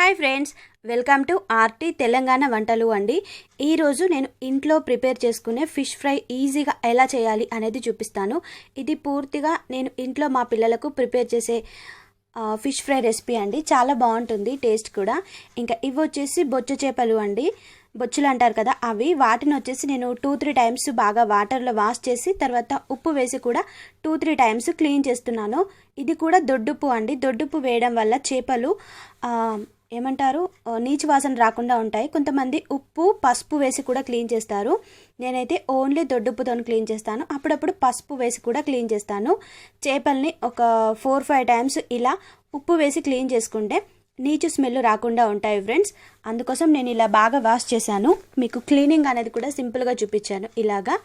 Hi friends, welcome to RT Telangana వంటలు అండి. ఈరోజు నేను ఇంట్లో ప్రిపేర్ చేసుకునే ఫిష్ ఫ్రై ఈజీగా ఎలా చేయాలి అనేది చూపిస్తాను. ఇది పూర్తిగా నేను ఇంట్లో మా పిల్లలకు ప్రిపేర్ చేసే ఫిష్ ఫ్రై రెసిపీ అండి. చాలా బాగుంటుంది, టేస్ట్ కూడా. ఇంకా ఇవి వచ్చేసి బొచ్చు చేపలు అండి, బొచ్చులు అంటారు కదా అవి. వాటిని వచ్చేసి నేను 2-3 టైమ్స్ బాగా వాటర్లో వాష్ చేసి తర్వాత ఉప్పు వేసి కూడా 2-3 టైమ్స్ క్లీన్ చేస్తున్నాను. ఇది కూడా దొడ్డుప్పు అండి. దొడ్డుప్పు వేయడం వల్ల చేపలు ఏమంటారు నీచు వాసన రాకుండా ఉంటాయి. కొంతమంది ఉప్పు పసుపు వేసి కూడా క్లీన్ చేస్తారు. నేనైతే ఓన్లీ దొడ్డుప్పుతో క్లీన్ చేస్తాను. అప్పుడప్పుడు పసుపు వేసి కూడా క్లీన్ చేస్తాను. చేపల్ని ఒక 4-5 టైమ్స్ ఇలా ఉప్పు వేసి క్లీన్ చేసుకుంటే నీచు స్మెల్ రాకుండా ఉంటాయి ఫ్రెండ్స్. అందుకోసం నేను ఇలా బాగా వాష్ చేశాను. మీకు క్లీనింగ్ అనేది కూడా సింపుల్గా చూపించాను ఇలాగా.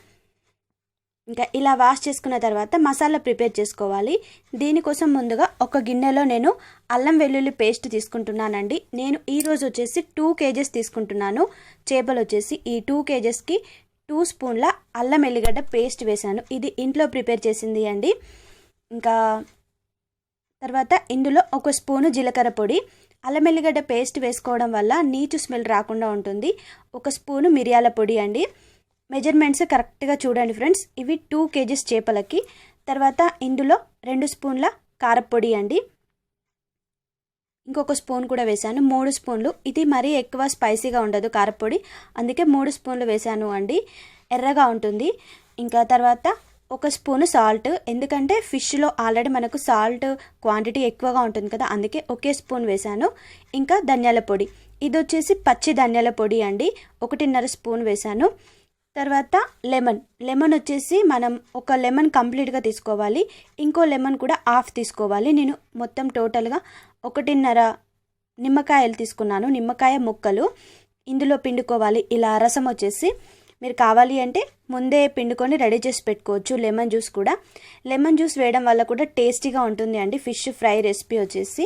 ఇంకా ఇలా వాష్ చేసుకున్న తర్వాత మసాలా ప్రిపేర్ చేసుకోవాలి. దీనికోసం ముందుగా ఒక గిన్నెలో నేను అల్లం వెల్లుల్లి పేస్ట్ తీసుకుంటున్నానండి. నేను ఈరోజు వచ్చేసి 2 kgs తీసుకుంటున్నాను. చేపలు వచ్చేసి ఈ 2 kgsకి 2 స్పూన్ల అల్లం ఎల్లిగడ్డ పేస్ట్ వేశాను. ఇది ఇంట్లో ప్రిపేర్ చేసింది అండి. ఇంకా తర్వాత ఇందులో 1 స్పూను జీలకర్ర పొడి. అల్లం ఎల్లిగడ్డ పేస్ట్ వేసుకోవడం వల్ల నీచు స్మెల్ రాకుండా ఉంటుంది. 1 స్పూను మిరియాల పొడి అండి. మెజర్మెంట్స్ కరెక్ట్గా చూడండి ఫ్రెండ్స్. ఇవి 2 kgs చేపలకి. తర్వాత ఇందులో 2 స్పూన్ల కారపొడి అండి. ఇంకొక స్పూన్ కూడా వేసాను, 3 స్పూన్లు. ఇది మరీ ఎక్కువ స్పైసీగా ఉండదు కారపొడి, అందుకే 3 స్పూన్లు వేసాను అండి. ఎర్రగా ఉంటుంది. ఇంకా తర్వాత 1 స్పూను సాల్ట్, ఎందుకంటే ఫిష్లో ఆల్రెడీ మనకు సాల్ట్ క్వాంటిటీ ఎక్కువగా ఉంటుంది కదా, అందుకే 1 స్పూన్ వేసాను. ఇంకా ధనియాల పొడి, ఇది వచ్చేసి పచ్చి ధనియాల పొడి అండి, 1.5 స్పూన్ వేసాను. తర్వాత లెమన్ వచ్చేసి మనం ఒక లెమన్ కంప్లీట్గా తీసుకోవాలి, ఇంకో లెమన్ కూడా హాఫ్ తీసుకోవాలి. నేను మొత్తం టోటల్గా 1.5 నిమ్మకాయలు తీసుకున్నాను, నిమ్మకాయ ముక్కలు ఇందులో పిండుకోవాలి. ఇలా రసం వచ్చేసి మీరు కావాలి అంటే ముందే పిండుకొని రెడీ చేసి పెట్టుకోవచ్చు. లెమన్ జ్యూస్ కూడా, లెమన్ జ్యూస్ వేయడం వల్ల కూడా టేస్టీగా ఉంటుంది అండి ఫిష్ ఫ్రై రెసిపీ వచ్చేసి.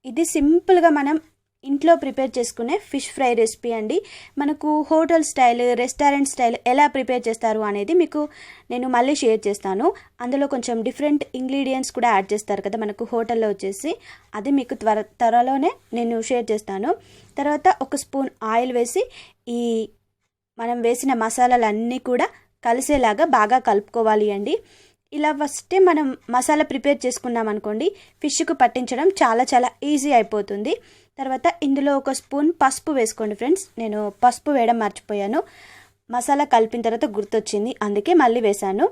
ఇది సింపుల్గా మనం ఇంట్లో ప్రిపేర్ చేసుకునే ఫిష్ ఫ్రై రెసిపీ అండి. మనకు హోటల్ స్టైల్, రెస్టారెంట్ స్టైల్ ఎలా ప్రిపేర్ చేస్తారు అనేది మీకు నేను మళ్ళీ షేర్ చేస్తాను. అందులో కొంచెం డిఫరెంట్ ఇంగ్రీడియంట్స్ కూడా యాడ్ చేస్తారు కదా మనకు హోటల్లో వచ్చేసి, అది మీకు త్వరలోనే నేను షేర్ చేస్తాను. తర్వాత 1 స్పూన్ ఆయిల్ వేసి ఈ మనం వేసిన మసాలాలన్నీ కూడా కలిసేలాగా బాగా కలుపుకోవాలి అండి. ఇలా ఫస్టే మనం మసాలా ప్రిపేర్ చేసుకున్నాం అనుకోండి, ఫిష్కు పట్టించడం చాలా ఈజీ అయిపోతుంది. తర్వాత ఇందులో 1 స్పూన్ పసుపు వేసుకోండి ఫ్రెండ్స్. నేను పసుపు వేయడం మర్చిపోయాను, మసాలా కలిపిన తర్వాత గుర్తొచ్చింది, అందుకే మళ్ళీ వేశాను.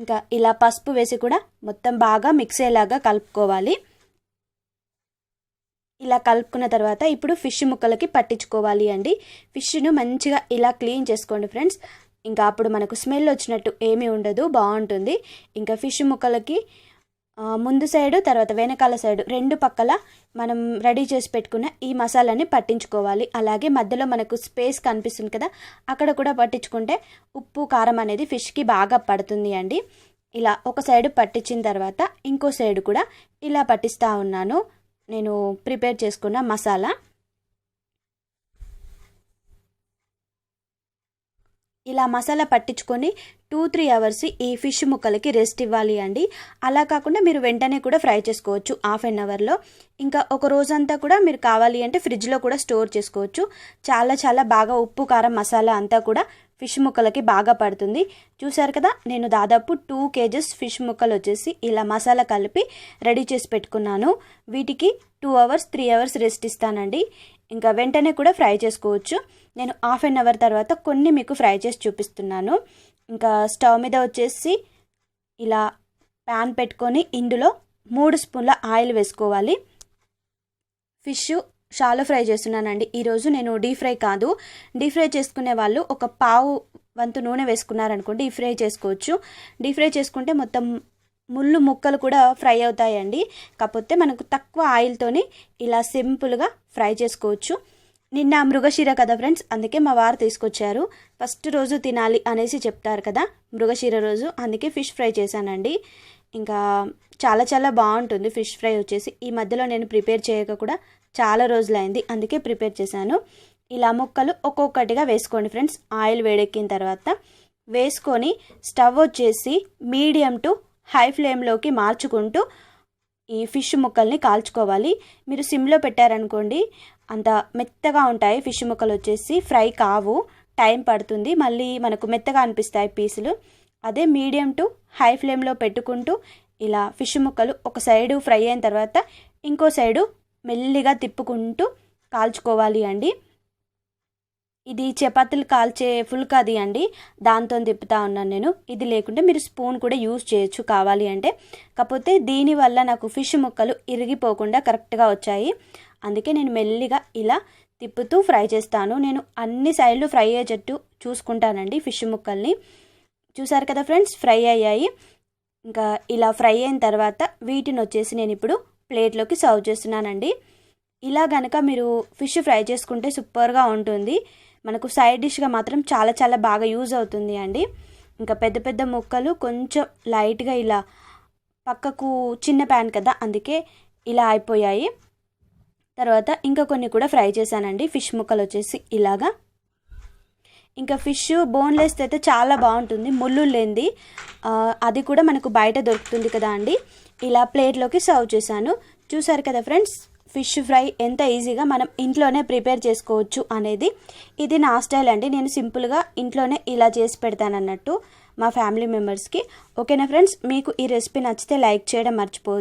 ఇంకా ఇలా పసుపు వేసి కూడా మొత్తం బాగా మిక్స్ అయ్యేలాగా కలుపుకోవాలి. ఇలా కలుపుకున్న తర్వాత ఇప్పుడు ఫిష్ ముక్కలకి పట్టించుకోవాలి అండి. ఫిష్ను మంచిగా ఇలా క్లీన్ చేసుకోండి ఫ్రెండ్స్. ఇంకా అప్పుడు మనకు స్మెల్ వచ్చినట్టు ఏమీ ఉండదు, బాగుంటుంది. ఇంకా ఫిష్ ముక్కలకి ముందు సైడు తర్వాత వెనకాల సైడు 2 పక్కల మనం రెడీ చేసి పెట్టుకున్న ఈ మసాలాని పట్టించుకోవాలి. అలాగే మధ్యలో మనకు స్పేస్ కనిపిస్తుంది కదా, అక్కడ కూడా పట్టించుకుంటే ఉప్పు కారం అనేది ఫిష్కి బాగా పడుతుంది అండి. ఇలా ఒక సైడు పట్టించిన తర్వాత ఇంకో సైడు కూడా ఇలా పట్టిస్తూ ఉన్నాను నేను ప్రిపేర్ చేసుకున్న మసాలా. ఇలా మసాలా పట్టించుకొని 2-3 అవర్స్ ఈ ఫిష్ ముక్కలకి రెస్ట్ ఇవ్వాలి అండి. అలా కాకుండా మీరు వెంటనే కూడా ఫ్రై చేసుకోవచ్చు ½ an hourలో. ఇంకా ఒక రోజంతా కూడా మీరు కావాలి అంటే ఫ్రిడ్జ్లో కూడా స్టోర్ చేసుకోవచ్చు. చాలా బాగా ఉప్పు కారం మసాలా అంతా కూడా ఫిష్ ముక్కలకి బాగా పడుతుంది. చూసారు కదా, నేను దాదాపు 2 kgs ఫిష్ ముక్కలు వచ్చేసి ఇలా మసాలా కలిపి రెడీ చేసి పెట్టుకున్నాను. వీటికి 2 hours 3 hours రెస్ట్ ఇస్తానండి. ఇంకా వెంటనే కూడా ఫ్రై చేసుకోవచ్చు. నేను ½ an hour తర్వాత కొన్ని మీకు ఫ్రై చేసి చూపిస్తున్నాను. ఇంకా స్టవ్ మీద వచ్చేసి ఇలా ప్యాన్ పెట్టుకొని ఇందులో 3 స్పూన్ల ఆయిల్ వేసుకోవాలి. ఫిష్ షాలో ఫ్రై చేస్తున్నానండి ఈరోజు, నేను డీప్ ఫ్రై కాదు. డీప్ ఫ్రై చేసుకునే వాళ్ళు ఒక పావు వంతు నూనె వేసుకున్నారనుకోండి, డీప్ ఫ్రై చేసుకోవచ్చు. డీప్ ఫ్రై చేసుకుంటే మొత్తం ముళ్ళు ముక్కలు కూడా ఫ్రై అవుతాయండి. కాకపోతే మనకు తక్కువ ఆయిల్తోని ఇలా సింపుల్గా ఫ్రై చేసుకోవచ్చు. నిన్న మృగశిర కదా ఫ్రెండ్స్, అందుకే మా వారు తీసుకొచ్చారు. ఫస్ట్ రోజు తినాలి అనేసి చెప్తారు కదా మృగశిర రోజు, అందుకే ఫిష్ ఫ్రై చేశానండి. ఇంకా చాలా బాగుంటుంది ఫిష్ ఫ్రై వచ్చేసి. ఈ మధ్యలో నేను ప్రిపేర్ చేయక కూడా చాలా రోజులైంది, అందుకే ప్రిపేర్ చేశాను. ఇలా ముక్కలు ఒక్కొక్కటిగా వేసుకోండి ఫ్రెండ్స్. ఆయిల్ వేడెక్కిన తర్వాత వేసుకొని స్టవ్ వచ్చేసి మీడియం టు హై ఫ్లేమ్లోకి మార్చుకుంటూ ఈ ఫిష్ ముక్కల్ని కాల్చుకోవాలి. మీరు సిమ్లో పెట్టారనుకోండి అంత మెత్తగా ఉంటాయి ఫిష్ ముక్కలు వచ్చేసి, ఫ్రై కావు, టైం పడుతుంది, మళ్ళీ మనకు మెత్తగా అనిపిస్తాయి పీసులు. అదే మీడియం టు హై ఫ్లేమ్లో పెట్టుకుంటూ ఇలా ఫిష్ ముక్కలు ఒక సైడు ఫ్రై అయిన తర్వాత ఇంకో సైడు మెల్లిగా తిప్పుకుంటూ కాల్చుకోవాలి అండి. ఇది చపాతీలు కాల్చే ఫుల్కాది అండి, దాంతో తిప్పుతా ఉన్నాను నేను. ఇది లేకుంటే మీరు స్పూన్ కూడా యూజ్ చేయొచ్చు కావాలి అంటే. కాకపోతే దీనివల్ల నాకు ఫిష్ ముక్కలు ఇరిగిపోకుండా కరెక్ట్గా వచ్చాయి. అందుకే నేను మెల్లిగా ఇలా తిప్పుతూ ఫ్రై చేస్తాను. నేను అన్ని సైడ్లు ఫ్రై అయ్యేటట్టు చూసుకుంటానండి ఫిష్ ముక్కల్ని. చూసారు కదా ఫ్రెండ్స్, ఫ్రై అయ్యాయి. ఇంకా ఇలా ఫ్రై అయిన తర్వాత వీటిని వచ్చేసి నేను ఇప్పుడు ప్లేట్లోకి సర్వ్ చేస్తున్నానండి. ఇలా గనక మీరు ఫిష్ ఫ్రై చేసుకుంటే సూపర్గా ఉంటుంది. మనకు సైడ్ డిష్గా మాత్రం చాలా చాలా బాగా యూజ్ అవుతుంది అండి. ఇంకా పెద్ద పెద్ద ముక్కలు కొంచెం లైట్గా ఇలా పక్కకు, చిన్న ప్యాన్ కదా అందుకే ఇలా అయిపోయాయి. తర్వాత ఇంకా కొన్ని కూడా ఫ్రై చేశానండి ఫిష్ ముక్కలు వచ్చేసి ఇలాగా. ఇంకా ఫిష్ బోన్లెస్ అయితే చాలా బాగుంటుంది, ముళ్ళు లేనిది. అది కూడా మనకు బయట దొరుకుతుంది కదా అండి. ఇలా ప్లేట్లోకి సర్వ్ చేశాను. చూసారు కదా ఫ్రెండ్స్, ఫిష్ ఫ్రై ఎంత ఈజీగా మనం ఇంట్లోనే ప్రిపేర్ చేసుకోవచ్చు అనేది. ఇది నా స్టైల్ అండి, నేను సింపుల్గా ఇంట్లోనే ఇలా చేసి పెడతాను అన్నట్టు మా ఫ్యామిలీ మెంబర్స్కి. ఓకేనా ఫ్రెండ్స్, మీకు ఈ రెసిపీ నచ్చితే లైక్ చేయడం మర్చిపోవద్దు.